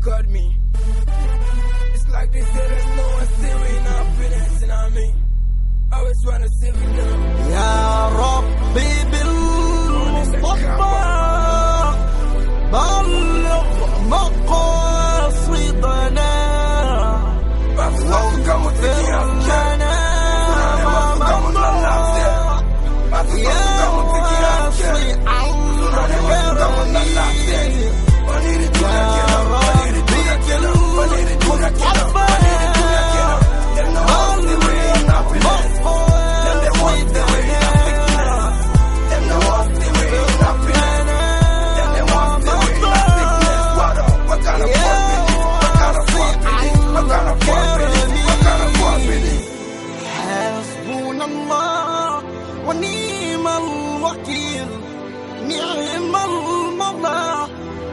cut me. It's like they say there's no one steering our feelings, you know what I mean? Always wanna see me down. Ya Rabbi bil-Mustafa بلغ مقاصدنا واغفر لنا ما مضى يا واسع الكرم ونعم الوكيل نعم المولى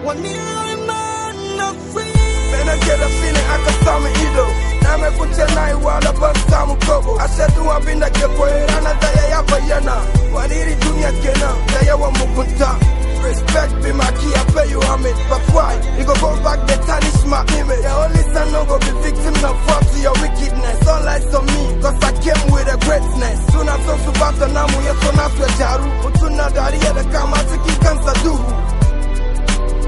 ونعم النصير. Man, I get a feeling I can samu ido. Na me kunce na yi wala ban samu kobo. A shaidu abin da ke koyi ranar da ya bayyana. Wani iri duniya kenan da yawan mugunta. Respect be my key, I pay you homage. But why? You go back, they tarnish my image. The only son no go be victim, no fall to your wickedness. All eyes on me, cause I came with a greatness. Soon as I'm about to namu, yes, so not to jaru. Utuna dari ya the kama tiki kansa duhu.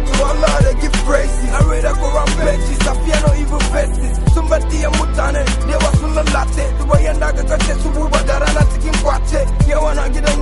To Allah they give praises. I read the Quran pages, I fear no evil faces. Somebody a mutane, they was on the latte. The boy and I got subu badara na tiki kwache. You wanna get a